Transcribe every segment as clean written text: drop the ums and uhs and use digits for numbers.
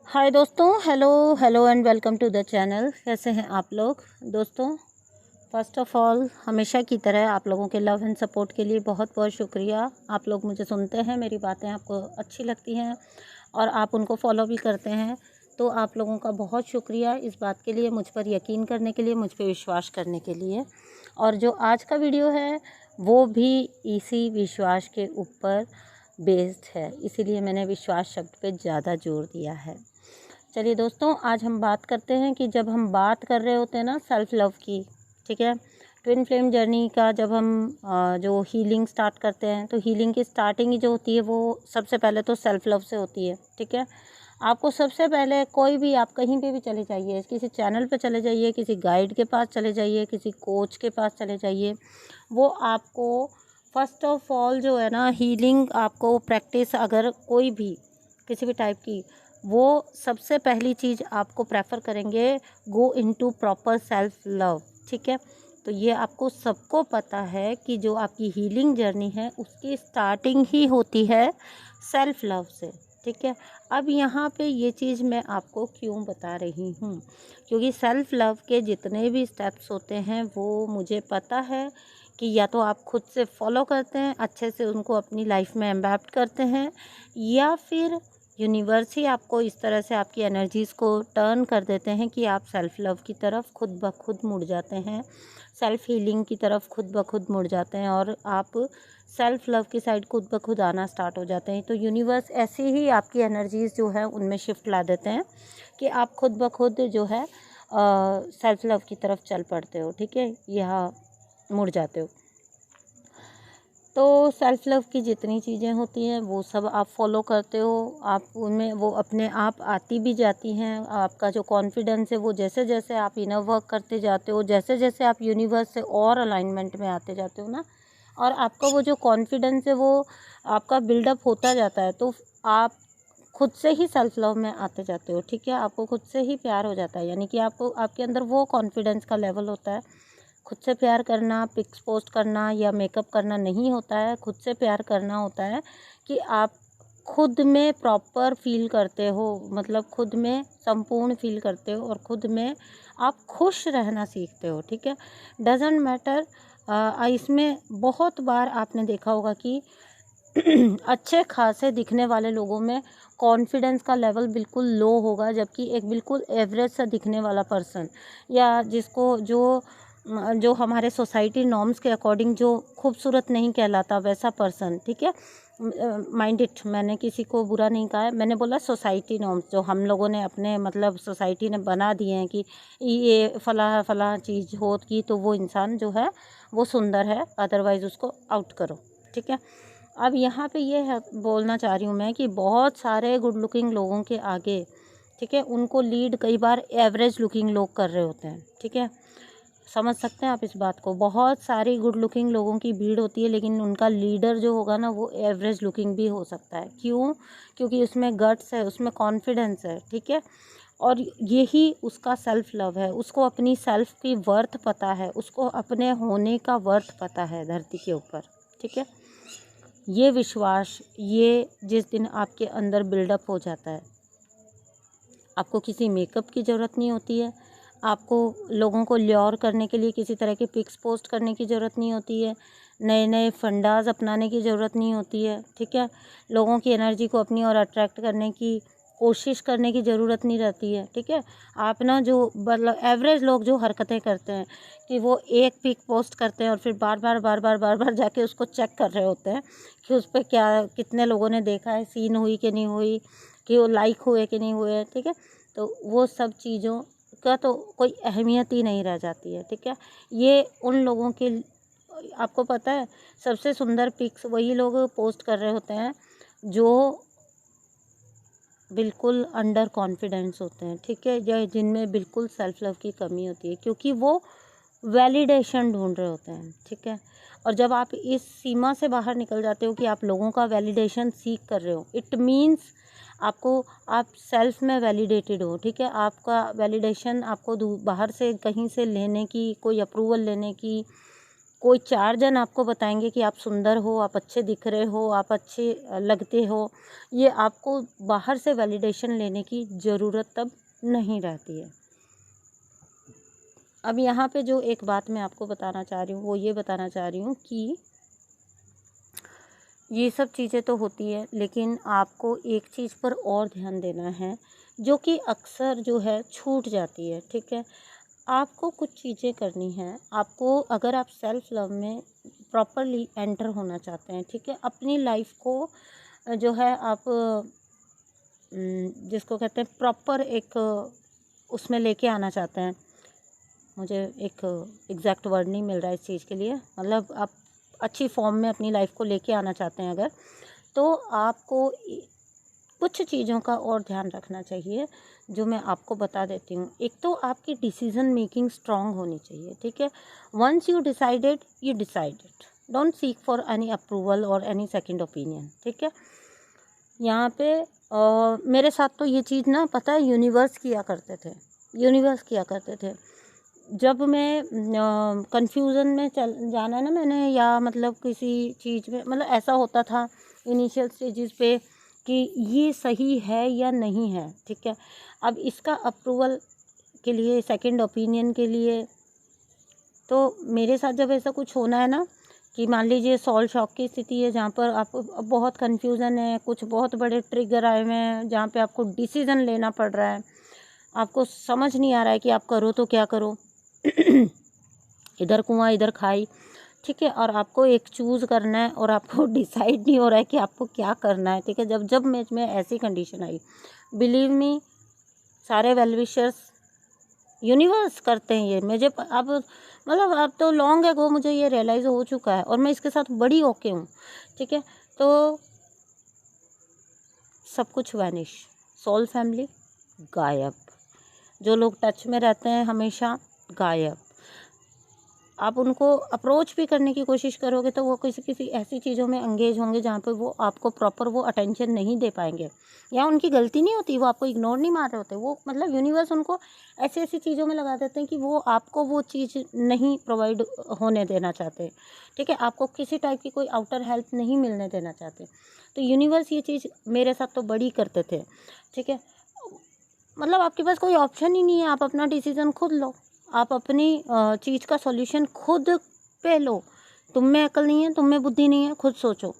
हाय दोस्तों, hello hello and welcome to the channel. कैसे हैं आप लोग दोस्तों? फर्स्ट ऑफ ऑल, हमेशा की तरह आप लोगों के लव एंड सपोर्ट के लिए बहुत बहुत शुक्रिया। आप लोग मुझे सुनते हैं, मेरी बातें आपको अच्छी लगती हैं और आप उनको फॉलो भी करते हैं, तो आप लोगों का बहुत शुक्रिया इस बात के लिए, मुझ पर यकीन करने के लिए, मुझ पर विश्वास करने के लिए। और जो आज का वीडियो है वो भी इसी विश्वास के ऊपर बेस्ड है, इसीलिए मैंने विश्वास शब्द पे ज़्यादा जोर दिया है। चलिए दोस्तों, आज हम बात करते हैं कि जब हम बात कर रहे होते हैं ना सेल्फ़ लव की, ठीक है, ट्विन फ्लेम जर्नी का, जब हम जो हीलिंग स्टार्ट करते हैं तो हीलिंग की स्टार्टिंग ही जो होती है वो सबसे पहले तो सेल्फ़ लव से होती है। ठीक है, आपको सबसे पहले कोई भी, आप कहीं पे भी चले जाइए, किसी चैनल पे चले जाइए, किसी गाइड के पास चले जाइए, किसी कोच के पास चले जाइए, वो आपको फर्स्ट ऑफ ऑल जो है ना हीलिंग आपको प्रैक्टिस, अगर कोई भी किसी भी टाइप की, वो सबसे पहली चीज़ आपको प्रेफर करेंगे go into proper self love. ठीक है, तो ये आपको सबको पता है कि जो आपकी हीलिंग जर्नी है उसकी स्टार्टिंग ही होती है सेल्फ लव से। ठीक है, अब यहाँ पे ये चीज़ मैं आपको क्यों बता रही हूँ, क्योंकि सेल्फ लव के जितने भी स्टेप्स होते हैं वो मुझे पता है कि या तो आप खुद से फॉलो करते हैं, अच्छे से उनको अपनी लाइफ में एम्बैप्ट करते हैं, या फिर यूनिवर्स ही आपको इस तरह से आपकी एनर्जीज़ को टर्न कर देते हैं कि आप सेल्फ़ लव की तरफ खुद ब खुद मुड़ जाते हैं, सेल्फ़ हीलिंग की तरफ खुद ब खुद मुड़ जाते हैं और आप सेल्फ़ लव की साइड खुद ब खुद आना स्टार्ट हो जाते हैं। तो यूनिवर्स ऐसे ही आपकी एनर्जीज़ जो है उनमें शिफ्ट ला देते हैं कि आप खुद ब खुद जो है सेल्फ़ लव की तरफ चल पड़ते हो। ठीक है, यहाँ मुड़ जाते हो। तो सेल्फ़ लव की जितनी चीज़ें होती हैं वो सब आप फॉलो करते हो, आप उनमें वो अपने आप आती भी जाती हैं। आपका जो कॉन्फिडेंस है वो जैसे जैसे आप इनर वर्क करते जाते हो, जैसे जैसे आप यूनिवर्स से और अलाइनमेंट में आते जाते हो ना, और आपका वो जो कॉन्फिडेंस है वो आपका बिल्डअप होता जाता है, तो आप खुद से ही सेल्फ़ लव में आते जाते हो। ठीक है, आपको खुद से ही प्यार हो जाता है, यानी कि आपको आपके अंदर वो कॉन्फिडेंस का लेवल होता है। खुद से प्यार करना पिक्स पोस्ट करना या मेकअप करना नहीं होता है, खुद से प्यार करना होता है कि आप खुद में प्रॉपर फील करते हो, मतलब खुद में संपूर्ण फील करते हो और खुद में आप खुश रहना सीखते हो। ठीक है, डजेंट मैटर। इसमें बहुत बार आपने देखा होगा कि अच्छे खासे दिखने वाले लोगों में कॉन्फिडेंस का लेवल बिल्कुल लो होगा, जबकि एक बिल्कुल एवरेज सा दिखने वाला पर्सन, या जिसको जो हमारे सोसाइटी नॉर्म्स के अकॉर्डिंग जो खूबसूरत नहीं कहलाता वैसा पर्सन, ठीक है, माइंड इट, मैंने किसी को बुरा नहीं कहा है, मैंने बोला सोसाइटी नॉर्म्स जो हम लोगों ने अपने, मतलब सोसाइटी ने बना दिए हैं कि ये फला फला चीज़ हो की तो वो इंसान जो है वो सुंदर है, अदरवाइज़ उसको आउट करो। ठीक है, अब यहाँ पे ये है, बोलना चाह रही हूँ मैं कि बहुत सारे गुड लुकिंग लोगों के आगे, ठीक है, उनको लीड कई बार एवरेज लुकिंग लोग कर रहे होते हैं। ठीक है, समझ सकते हैं आप इस बात को, बहुत सारी गुड लुकिंग लोगों की भीड़ होती है लेकिन उनका लीडर जो होगा ना वो एवरेज लुकिंग भी हो सकता है। क्यों? क्योंकि उसमें गट्स है, उसमें कॉन्फिडेंस है। ठीक है, और यही उसका सेल्फ लव है, उसको अपनी सेल्फ की वर्थ पता है, उसको अपने होने का वर्थ पता है धरती के ऊपर। ठीक है, ये विश्वास, ये जिस दिन आपके अंदर बिल्डअप हो जाता है, आपको किसी मेकअप की ज़रूरत नहीं होती है, आपको लोगों को ल्योर करने के लिए किसी तरह के पिक्स पोस्ट करने की ज़रूरत नहीं होती है, नए नए फंडाज अपनाने की ज़रूरत नहीं होती है। ठीक है, लोगों की एनर्जी को अपनी ओर अट्रैक्ट करने की कोशिश करने की ज़रूरत नहीं रहती है। ठीक है, आप ना जो मतलब एवरेज लोग जो हरकतें करते हैं कि वो एक पिक पोस्ट करते हैं और फिर बार बार जाके उसको चेक कर रहे होते हैं कि उस पर क्या, कितने लोगों ने देखा है, सीन हुई कि नहीं हुई, कि वो लाइक हुए कि नहीं हुए। ठीक है, तो वो सब चीज़ों का तो कोई अहमियत ही नहीं रह जाती है। ठीक है, ये उन लोगों के, आपको पता है सबसे सुंदर पिक्स वही लोग पोस्ट कर रहे होते हैं जो बिल्कुल अंडर कॉन्फिडेंस होते हैं। ठीक है, या जिनमें बिल्कुल सेल्फ लव की कमी होती है, क्योंकि वो वैलिडेशन ढूंढ रहे होते हैं। ठीक है, और जब आप इस सीमा से बाहर निकल जाते हो कि आप लोगों का वैलिडेशन सीख कर रहे हो, इट मीन्स आपको, आप सेल्फ में वैलिडेटेड हो। ठीक है, आपका वैलिडेशन आपको बाहर से कहीं से लेने की, कोई अप्रूवल लेने की कोई 4 जन आपको बताएंगे कि आप सुंदर हो, आप अच्छे दिख रहे हो, आप अच्छे लगते हो, ये आपको बाहर से वैलिडेशन लेने की ज़रूरत तब नहीं रहती है। अब यहाँ पे जो एक बात मैं आपको बताना चाह रही हूँ वो ये बताना चाह रही हूँ कि ये सब चीज़ें तो होती है, लेकिन आपको एक चीज़ पर और ध्यान देना है जो कि अक्सर जो है छूट जाती है। ठीक है, आपको कुछ चीज़ें करनी हैं। आपको, अगर आप सेल्फ लव में प्रॉपरली एंटर होना चाहते हैं, ठीक है, अपनी लाइफ को जो है आप जिसको कहते हैं प्रॉपर एक उसमें लेके आना चाहते हैं, मुझे एक एग्जैक्ट वर्ड नहीं मिल रहा है इस चीज़ के लिए, मतलब आप अच्छी फॉर्म में अपनी लाइफ को लेके आना चाहते हैं अगर, तो आपको कुछ चीज़ों का और ध्यान रखना चाहिए जो मैं आपको बता देती हूँ। एक तो आपकी डिसीजन मेकिंग स्ट्रांग होनी चाहिए। ठीक है, once you decided, you decided, don't seek for any approval और एनी सेकंड ओपिनियन। ठीक है, यहाँ पे मेरे साथ तो ये चीज़ ना, पता है, यूनिवर्स किया करते थे। जब मैं कंफ्यूजन में चल जाना ना मैंने, या मतलब किसी चीज़ में, मतलब ऐसा होता था इनिशियल स्टेजेस पे कि ये सही है या नहीं है। ठीक है, अब इसका अप्रूवल के लिए, सेकंड ओपिनियन के लिए, तो मेरे साथ जब ऐसा कुछ होना है ना कि मान लीजिए सॉल शॉक की स्थिति है जहाँ पर आप बहुत कन्फ्यूज़न है, कुछ बहुत बड़े ट्रिगर आए हुए हैं जहाँ पे आपको डिसीज़न लेना पड़ रहा है, आपको समझ नहीं आ रहा है कि आप करो तो क्या करो इधर कुआं इधर खाई। ठीक है, और आपको एक चूज़ करना है और आपको डिसाइड नहीं हो रहा है कि आपको क्या करना है। ठीक है, जब मेरे में ऐसी कंडीशन आई, बिलीव मी, सारे वेलविशर्स, यूनिवर्स करते हैं ये मुझे अब, मतलब अब तो लॉन्ग एगो मुझे ये रियलाइज़ हो चुका है और मैं इसके साथ बड़ी ओके हूँ। ठीक है, तो सब कुछ वैनिश, सोल फैमिली गायब, जो लोग टच में रहते हैं हमेशा गायब। आप उनको अप्रोच भी करने की कोशिश करोगे तो वो किसी ऐसी चीज़ों में एंगेज होंगे जहाँ पे वो आपको प्रॉपर वो अटेंशन नहीं दे पाएंगे, या उनकी गलती नहीं होती, वो आपको इग्नोर नहीं मार रहे होते, वो मतलब यूनिवर्स उनको ऐसी ऐसी चीज़ों में लगा देते हैं कि वो आपको वो चीज़ नहीं प्रोवाइड होने देना चाहते। ठीक है, आपको किसी टाइप की कोई आउटर हेल्प नहीं मिलने देना चाहते। तो यूनिवर्स ये चीज़ मेरे साथ तो बड़ी करते थे। ठीक है, मतलब आपके पास कोई ऑप्शन ही नहीं है, आप अपना डिसीज़न खुद लो, आप अपनी चीज़ का सॉल्यूशन खुद पे लो। तुम में अकल नहीं है, तुम में बुद्धि नहीं है, खुद सोचो।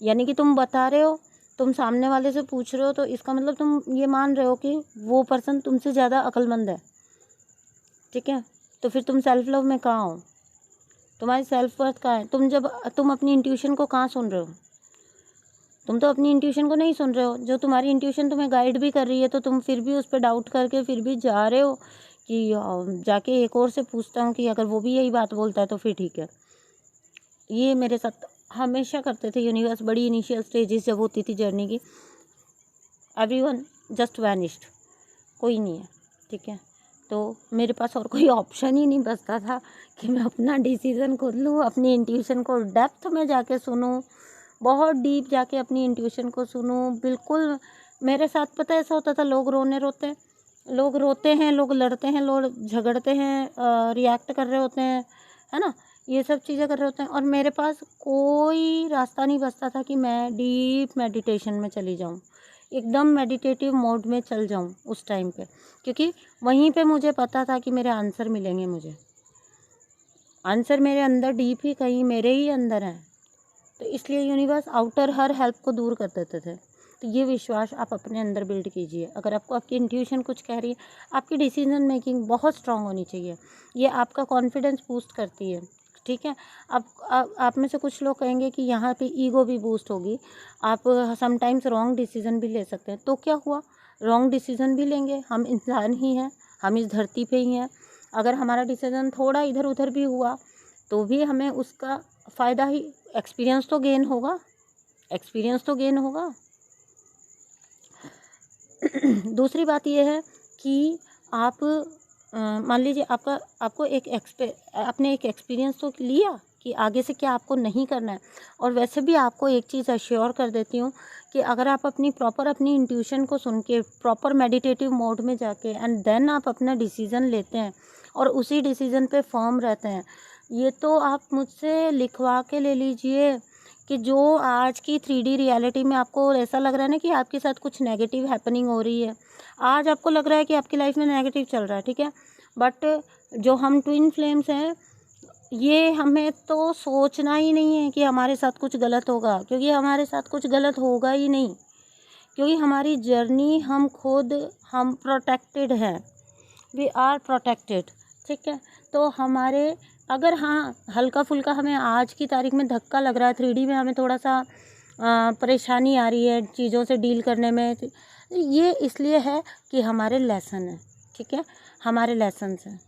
यानी कि तुम बता रहे हो, तुम सामने वाले से पूछ रहे हो, तो इसका मतलब तुम ये मान रहे हो कि वो पर्सन तुमसे ज़्यादा अक्लमंद है। ठीक है, तो फिर तुम सेल्फ लव में कहाँ हो? तुम्हारी सेल्फ वर्थ कहाँ है? तुम अपनी इंट्यूशन को कहाँ सुन रहे हो? तुम तो अपनी इंट्यूशन को नहीं सुन रहे हो। जो तुम्हारी इंट्यूशन तुम्हें गाइड भी कर रही है तो तुम फिर भी उस पर डाउट करके फिर भी जा रहे हो कि जाके एक और से पूछता हूँ कि अगर वो भी यही बात बोलता है तो फिर ठीक है। ये मेरे साथ हमेशा करते थे यूनिवर्स। बड़ी इनिशियल स्टेजेस जब होती थी जर्नी की, एवरीवन जस्ट वैनिश्ड, कोई नहीं है। ठीक है, तो मेरे पास और कोई ऑप्शन ही नहीं बचता था कि मैं अपना डिसीज़न खुद लूँ, अपनी इंट्यूशन को डेप्थ में जाके सुनूँ, बहुत डीप जाके अपनी इंट्यूशन को सुनूं। बिल्कुल मेरे साथ पता है ऐसा होता था, लोग रोते हैं, लोग लड़ते हैं, लोग झगड़ते हैं, रिएक्ट कर रहे होते हैं, है ना, ये सब चीज़ें कर रहे होते हैं, और मेरे पास कोई रास्ता नहीं बचता था कि मैं डीप मेडिटेशन में चली जाऊं, एकदम मेडिटेटिव मोड में चल जाऊं उस टाइम पे, क्योंकि वहीं पे मुझे पता था कि मेरे आंसर मिलेंगे। मुझे आंसर मेरे अंदर डीप ही कहीं मेरे ही अंदर हैं। तो इसलिए यूनिवर्स आउटर हर हेल्प को दूर कर देते थे। तो ये विश्वास आप अपने अंदर बिल्ड कीजिए। अगर आपको आपकी इंट्यूशन कुछ कह रही है, आपकी डिसीजन मेकिंग बहुत स्ट्रांग होनी चाहिए। ये आपका कॉन्फिडेंस बूस्ट करती है। ठीक है, आप में से कुछ लोग कहेंगे कि यहाँ पे ईगो भी बूस्ट होगी, आप समटाइम्स रॉन्ग डिसीजन भी ले सकते हैं। तो क्या हुआ, रॉन्ग डिसीजन भी लेंगे, हम इंसान ही हैं, हम इस धरती पे ही हैं। अगर हमारा डिसीजन थोड़ा इधर उधर भी हुआ तो भी हमें उसका फ़ायदा ही, एक्सपीरियंस तो गेन होगा। दूसरी बात यह है कि आप मान लीजिए आपको आपने एक एक्सपीरियंस तो लिया कि आगे से क्या आपको नहीं करना है। और वैसे भी आपको एक चीज़ अश्योर कर देती हूँ कि अगर आप अपनी इंट्यूशन को सुन के प्रॉपर मेडिटेटिव मोड में जाके एंड देन आप अपना डिसीज़न लेते हैं और उसी डिसीज़न पे फर्म रहते हैं, ये तो आप मुझसे लिखवा के ले लीजिए कि जो आज की 3D रियलिटी में आपको ऐसा लग रहा है ना कि आपके साथ कुछ नेगेटिव हैपनिंग हो रही है, आज आपको लग रहा है कि आपकी लाइफ में नेगेटिव चल रहा है, ठीक है, बट जो हम ट्विन फ्लेम्स हैं, ये हमें तो सोचना ही नहीं है कि हमारे साथ कुछ गलत होगा, क्योंकि हमारे साथ कुछ गलत होगा ही नहीं, क्योंकि हमारी जर्नी हम खुद हम प्रोटेक्टेड हैं, वी आर प्रोटेक्टेड, ठीक है। तो हमारे अगर हाँ हल्का फुल्का हमें आज की तारीख में धक्का लग रहा है, 3D में हमें थोड़ा सा परेशानी आ रही है चीज़ों से डील करने में, ये इसलिए है कि हमारे लेसन है, ठीक है, हमारे लेसन्स हैं।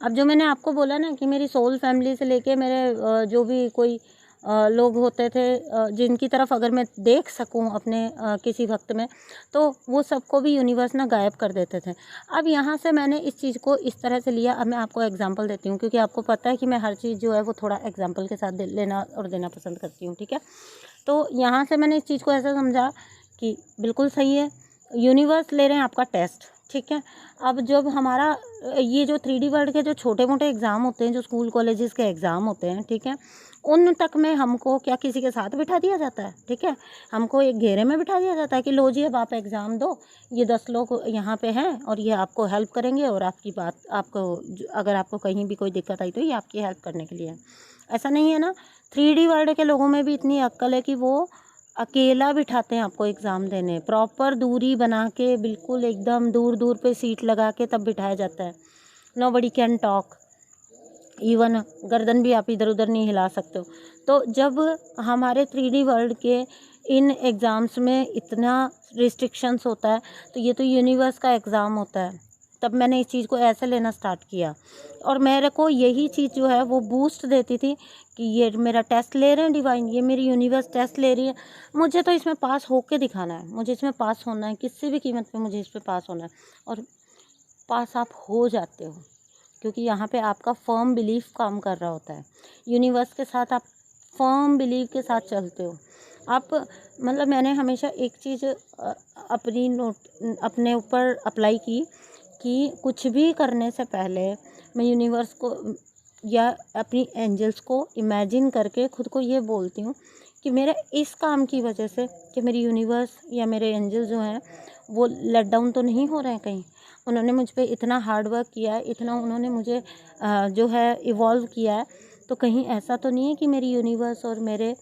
अब जो मैंने आपको बोला ना कि मेरी सोल फैमिली से लेके मेरे जो भी कोई लोग होते थे जिनकी तरफ अगर मैं देख सकूं अपने किसी वक्त में, तो वो सबको भी यूनिवर्स ना गायब कर देते थे। अब यहाँ से मैंने इस चीज़ को इस तरह से लिया। अब मैं आपको एग्जांपल देती हूँ, क्योंकि आपको पता है कि मैं हर चीज़ जो है वो थोड़ा एग्जांपल के साथ लेना और देना पसंद करती हूँ, ठीक है। तो यहाँ से मैंने इस चीज़ को ऐसा समझा कि बिल्कुल सही है, यूनिवर्स ले रहे हैं आपका टेस्ट, ठीक है। अब जब हमारा ये जो 3D वर्ल्ड के जो छोटे मोटे एग्ज़ाम होते हैं, जो स्कूल कॉलेजेस के एग्ज़ाम होते हैं, ठीक है, उन तक में हमको क्या किसी के साथ बिठा दिया जाता है, ठीक है, हमको एक घेरे में बिठा दिया जाता है कि लो जी अब आप एग्ज़ाम दो, ये 10 लोग यहाँ पे हैं और ये आपको हेल्प करेंगे, और आपकी बात आपको अगर आपको कहीं भी कोई दिक्कत आई तो ये आपकी हेल्प करने के लिए है। ऐसा नहीं है ना, 3D वर्ल्ड के लोगों में भी इतनी अक्ल है कि वो अकेला बिठाते हैं आपको एग्ज़ाम देने, प्रॉपर दूरी बना के बिल्कुल एकदम दूर दूर पे सीट लगा के तब बिठाया जाता है। नोबडी कैन टॉक, इवन गर्दन भी आप इधर उधर नहीं हिला सकते हो। तो जब हमारे 3D वर्ल्ड के इन एग्ज़ाम्स में इतना रिस्ट्रिक्शंस होता है, तो ये तो यूनिवर्स का एग्ज़ाम होता है। तब मैंने इस चीज़ को ऐसे लेना स्टार्ट किया, और मेरे को यही चीज़ जो है वो बूस्ट देती थी कि ये मेरा टेस्ट ले रहे हैं डिवाइन, ये मेरी यूनिवर्स टेस्ट ले रही है, मुझे तो इसमें पास होके दिखाना है, मुझे इसमें पास होना है, किसी भी कीमत पे मुझे इस पर पास होना है। और पास आप हो जाते हो, क्योंकि यहाँ पे आपका फर्म बिलीफ काम कर रहा होता है, यूनिवर्स के साथ आप फर्म बिलीव के साथ चलते हो आप। मतलब मैंने हमेशा एक चीज़ अपने ऊपर अप्लाई की कि कुछ भी करने से पहले मैं यूनिवर्स को या अपनी एंजल्स को इमेजिन करके खुद को ये बोलती हूँ कि मेरे इस काम की वजह से कि मेरी यूनिवर्स या मेरे एंजल्स जो हैं वो लेट डाउन तो नहीं हो रहे हैं कहीं। उन्होंने मुझ पे इतना हार्ड वर्क किया है, इतना उन्होंने मुझे जो है इवॉल्व किया है, तो कहीं ऐसा तो नहीं है कि मेरी यूनिवर्स और मेरे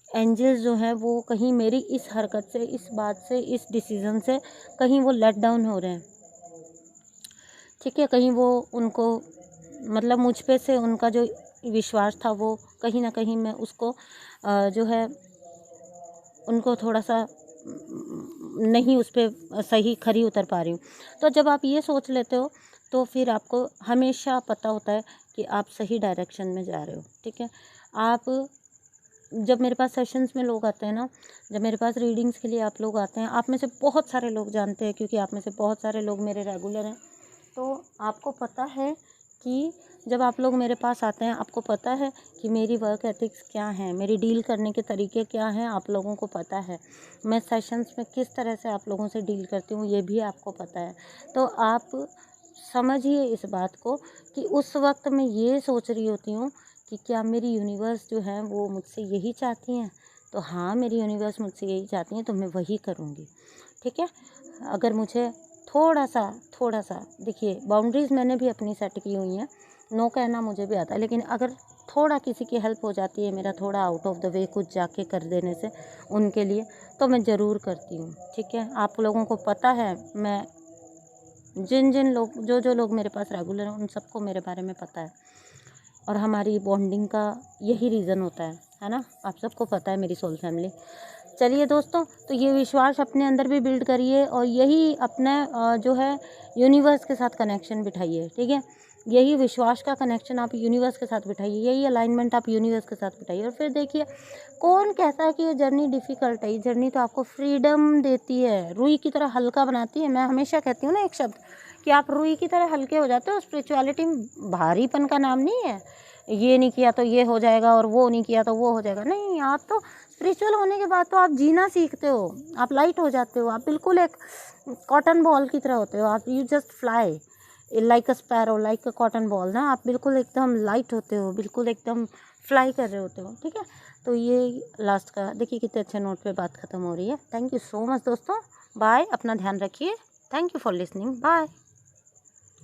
एंजल्स जो हैं वो कहीं मेरी इस हरकत से, इस बात से, इस डिसीज़न से कहीं वो लेट डाउन हो रहे हैं, ठीक है, कहीं वो उनको मतलब मुझ पे से उनका जो विश्वास था वो कहीं ना कहीं मैं उसको जो है उनको थोड़ा सा नहीं उस पर सही खरी उतर पा रही हूँ। तो जब आप ये सोच लेते हो तो फिर आपको हमेशा पता होता है कि आप सही डायरेक्शन में जा रहे हो, ठीक है। आप जब मेरे पास सेशंस में लोग आते हैं ना, जब मेरे पास रीडिंग्स के लिए आप लोग आते हैं, आप में से बहुत सारे लोग जानते हैं क्योंकि आप में से बहुत सारे लोग मेरे रेगुलर हैं, तो आपको पता है कि जब आप लोग मेरे पास आते हैं आपको पता है कि मेरी वर्क एथिक्स क्या हैं, मेरी डील करने के तरीके क्या हैं, आप लोगों को पता है। मैं सेशंस में किस तरह से आप लोगों से डील करती हूँ ये भी आपको पता है। तो आप समझिए इस बात को कि उस वक्त मैं ये सोच रही होती हूँ कि क्या मेरी यूनिवर्स जो है वो मुझसे यही चाहती हैं, तो हाँ मेरी यूनिवर्स मुझसे यही चाहती हैं तो मैं वही करूँगी, ठीक है। अगर मुझे थोड़ा सा देखिए बाउंड्रीज़ मैंने भी अपनी सेट की हुई हैं, नो कहना मुझे भी आता है, लेकिन अगर थोड़ा किसी की हेल्प हो जाती है मेरा थोड़ा आउट ऑफ द वे कुछ जाके कर देने से उनके लिए, तो मैं ज़रूर करती हूँ, ठीक है। आप लोगों को पता है मैं जिन लोग जो लोग मेरे पास रेगुलर हैं उन सबको मेरे बारे में पता है, और हमारी बॉन्डिंग का यही रीज़न होता है ना। आप सबको पता है मेरी सोल फैमिली। चलिए दोस्तों, तो ये विश्वास अपने अंदर भी बिल्ड करिए और यही अपने जो है यूनिवर्स के साथ कनेक्शन बिठाइए, ठीक है। यही विश्वास का कनेक्शन आप यूनिवर्स के साथ बिठाइए, यही अलाइनमेंट आप यूनिवर्स के साथ बिठाइए, और फिर देखिए कौन कहता है कि ये जर्नी डिफ़िकल्ट है। ये जर्नी तो आपको फ्रीडम देती है, रुई की तरह हल्का बनाती है। मैं हमेशा कहती हूँ ना एक शब्द कि आप रुई की तरह हल्के हो जाते हो। स्पिरिचुअलिटी में भारीपन का नाम नहीं है, ये नहीं किया तो ये हो जाएगा और वो नहीं किया तो वो हो जाएगा, नहीं। आप तो स्पिरिचुअल होने के बाद तो आप जीना सीखते हो, आप लाइट हो जाते हो, आप बिल्कुल एक कॉटन बॉल की तरह होते हो, आप you just fly. Like a sparrow, like a cotton ball ना, आप बिल्कुल एकदम लाइट होते हो, बिल्कुल एकदम फ्लाई कर रहे होते हो, ठीक है। तो ये लास्ट का देखिए कितने अच्छे नोट पे बात ख़त्म हो रही है। थैंक यू सो मच दोस्तों, बाय, अपना ध्यान रखिए, thank you for listening, bye.